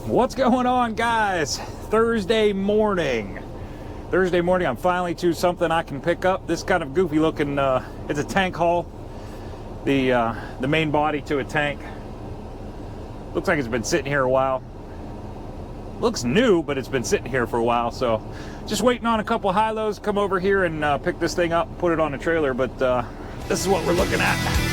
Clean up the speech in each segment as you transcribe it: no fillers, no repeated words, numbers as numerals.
What's going on, guys? Thursday morning, I'm finally to something I can pick up. This kind of goofy looking, it's a tank hull. The main body to a tank. Looks like it's been sitting here a while. Looks new, but it's been sitting here for a while. So just waiting on a couple high-lows to come over here and pick this thing up and put it on a trailer. But this is what we're looking at.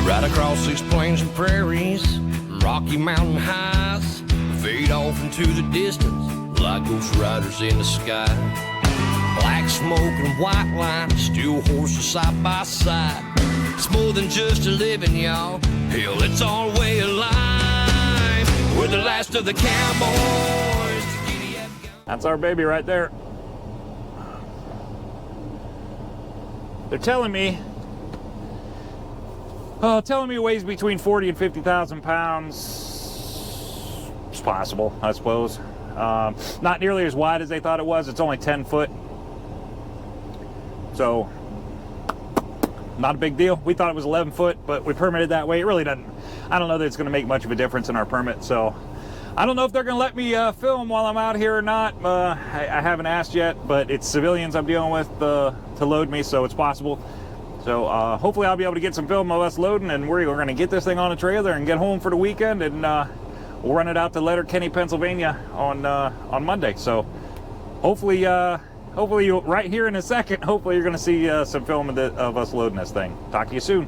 Right across these plains and prairies, Rocky Mountain highs, fade off into the distance like ghost riders in the sky. Black smoke and white line, steel horses side by side. It's more than just a living, y'all. Hell, it's our way of life. We're the last of the cowboys. That's our baby right there. They're telling me it weighs between 40 and 50,000 pounds. It's possible, I suppose. Not nearly as wide as they thought it was. It's only 10 foot. So, not a big deal. We thought it was 11 foot, but we permitted that way. It really doesn't, I don't know that it's going to make much of a difference in our permit. So, I don't know if they're going to let me film while I'm out here or not. I haven't asked yet, but it's civilians I'm dealing with to load me, so it's possible. So hopefully I'll be able to get some film of us loading, and we're going to get this thing on a trailer and get home for the weekend, and we'll run it out to Letterkenny, Pennsylvania on Monday. So hopefully right here in a second, hopefully you're going to see some film of us loading this thing. Talk to you soon.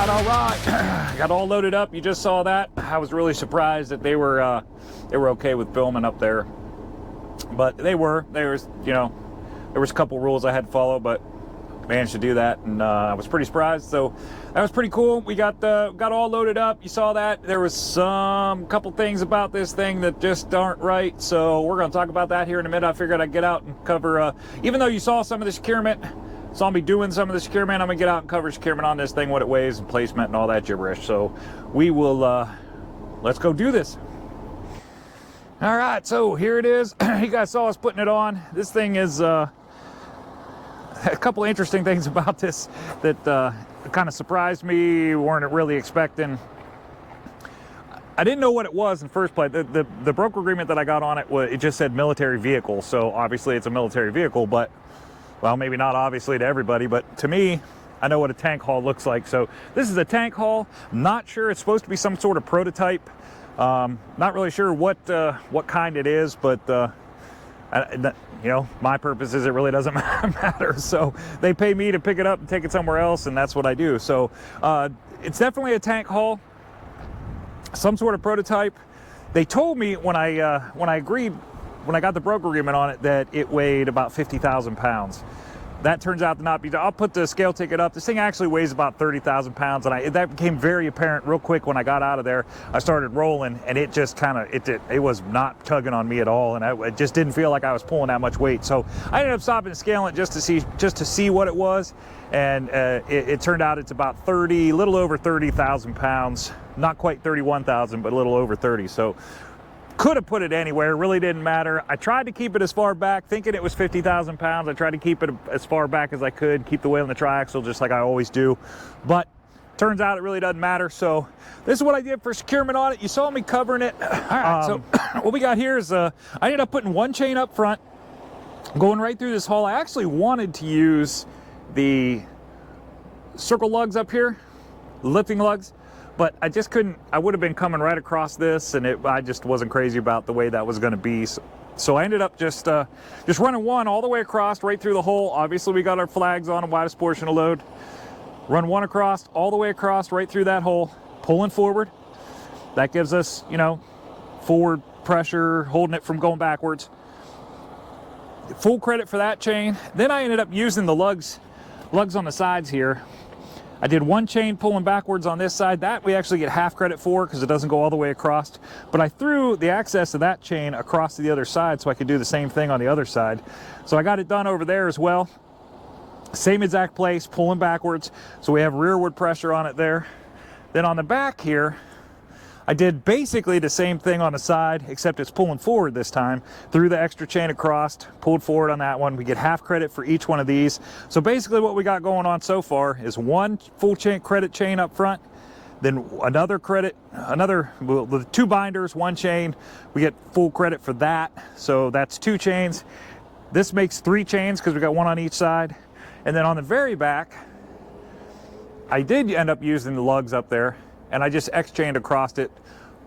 All right. Got all loaded up. You just saw that. I was really surprised that they were okay with filming up there, but they were. There was a couple rules I had to follow, but managed to do that, and I was pretty surprised. So that was pretty cool. We got all loaded up. You saw that. There was some couple things about this thing that just aren't right, so we're going to talk about that here in a minute. I figured I'd get out and cover, even though you saw some of the securement, saw me doing some of the securement, I'm going to get out and cover securement on this thing, what it weighs and placement and all that gibberish. So we will, let's go do this. All right, so here it is. You guys saw us putting it on. This thing is a couple of interesting things about this that kind of surprised me, weren't really expecting. I didn't know what it was in the first place. The broker agreement that I got on it, it just said military vehicle, so obviously it's a military vehicle, but, well, maybe not obviously to everybody, but to me, I know what a tank hull looks like. So this is a tank hull. Not sure, it's supposed to be some sort of prototype. Not really sure what kind it is, but you know, my purpose is it really doesn't matter. So they pay me to pick it up and take it somewhere else, and that's what I do. So it's definitely a tank hull, some sort of prototype. They told me when I got the broker agreement on it that it weighed about 50,000 pounds. That turns out to not be. I'll put the scale ticket up. This thing actually weighs about 30,000 pounds, and that became very apparent real quick when I got out of there. I started rolling, and it just kind of it was not tugging on me at all, and it just didn't feel like I was pulling that much weight. So I ended up stopping and scaling it just to see what it was, and it turned out it's about a little over 30,000 pounds. Not quite 31,000, but a little over 30. So could have put it anywhere, really didn't matter. I tried to keep it as far back, thinking it was 50,000 pounds. I tried to keep it as far back as I could, keep the weight on the triaxle just like I always do. But turns out it really doesn't matter. So this is what I did for securement on it. You saw me covering it. All right, so what we got here is I ended up putting one chain up front, going right through this hull. I actually wanted to use the circle lugs up here, lifting lugs, but I just couldn't. I would have been coming right across this, and I just wasn't crazy about the way that was going to be. So I ended up just running one all the way across, right through the hole. Obviously, we got our flags on, the widest portion of load. Run one across, all the way across, right through that hole, pulling forward. That gives us, you know, forward pressure, holding it from going backwards. Full credit for that chain. Then I ended up using the lugs on the sides here. I did one chain pulling backwards on this side. That we actually get half credit for because it doesn't go all the way across. But I threw the access of that chain across to the other side so I could do the same thing on the other side. So I got it done over there as well. Same exact place, pulling backwards. So we have rearward pressure on it there. Then on the back here, I did basically the same thing on the side, except it's pulling forward this time. Threw the extra chain across, pulled forward on that one. We get half credit for each one of these. So basically what we got going on so far is one full chain credit chain up front, then another credit, the two binders, one chain. We get full credit for that. So that's two chains. This makes three chains because we got one on each side. And then on the very back, I did end up using the lugs up there, and I just X-chained across it,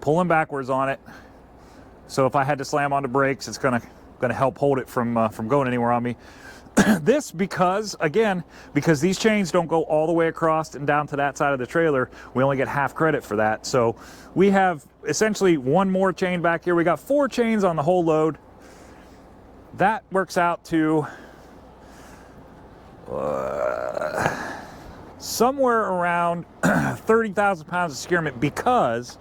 pulling backwards on it. So if I had to slam on the brakes, it's gonna help hold it from going anywhere on me. This because these chains don't go all the way across and down to that side of the trailer, we only get half credit for that. So we have essentially one more chain back here. We got 4 chains on the whole load. That works out to somewhere around 30,000 pounds of securement because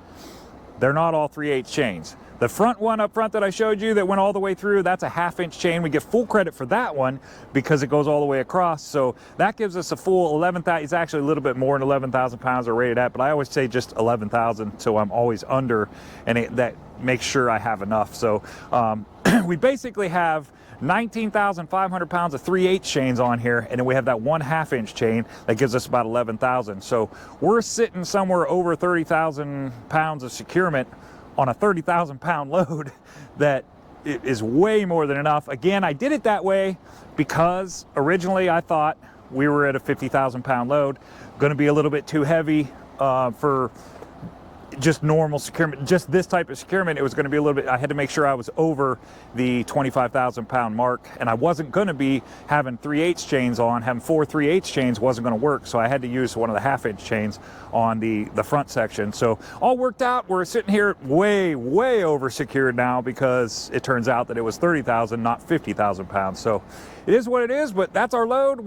they're not all 3/8 chains. The front one up front that I showed you that went all the way through, that's a 1/2-inch chain. We get full credit for that one because it goes all the way across. So that gives us a full 11,000. It's actually a little bit more than 11,000 pounds are rated at, but I always say just 11,000, so I'm always under, and that makes sure I have enough. So we basically have 19,500 pounds of 3/8 chains on here, and then we have that 1/2-inch chain that gives us about 11,000. So we're sitting somewhere over 30,000 pounds of securement on a 30,000 pound load. That is way more than enough. Again, I did it that way because originally I thought we were at a 50,000 pound load, going to be a little bit too heavy for just normal securement, just this type of securement, it was going to be a little bit, I had to make sure I was over the 25,000 pound mark, and I wasn't going to be having 3/8 chains on. Having 4 3/8 chains wasn't going to work, so I had to use one of the 1/2 inch chains on the front section. So all worked out. We're sitting here way over secured now, because it turns out that it was 30,000, not 50,000 pounds. So it is what it is, but that's our load.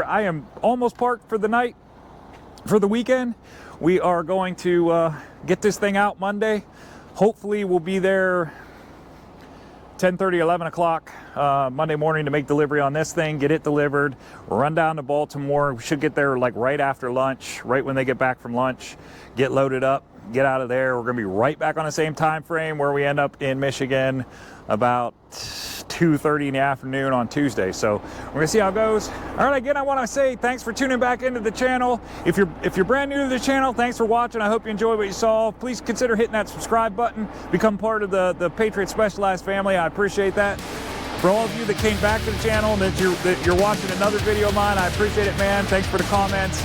I am almost parked for the night, for the weekend. We are going to get this thing out Monday. Hopefully we'll be there 10:30, 11 o'clock Monday morning to make delivery on this thing, get it delivered, run down to Baltimore. We should get there like right after lunch, right when they get back from lunch, get loaded up, get out of there. We're gonna be right back on the same time frame where we end up in Michigan about 2:30 in the afternoon on Tuesday. So we're gonna see how it goes. All right, again, I want to say thanks for tuning back into the channel. If you're brand new to the channel, thanks for watching. I hope you enjoyed what you saw. Please consider hitting that subscribe button, become part of the Patriot Specialized family. I appreciate that. For all of you that came back to the channel and that you're watching another video of mine, I appreciate it, man. Thanks for the comments.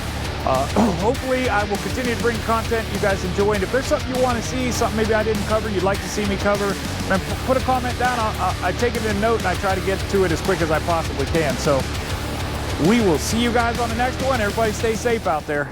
Hopefully I will continue to bring content you guys enjoy, and if there's something you want to see, something maybe I didn't cover, you'd like to see me cover, then put a comment down. I take it in a note and I try to get to it as quick as I possibly can. So we will see you guys on the next one. Everybody stay safe out there.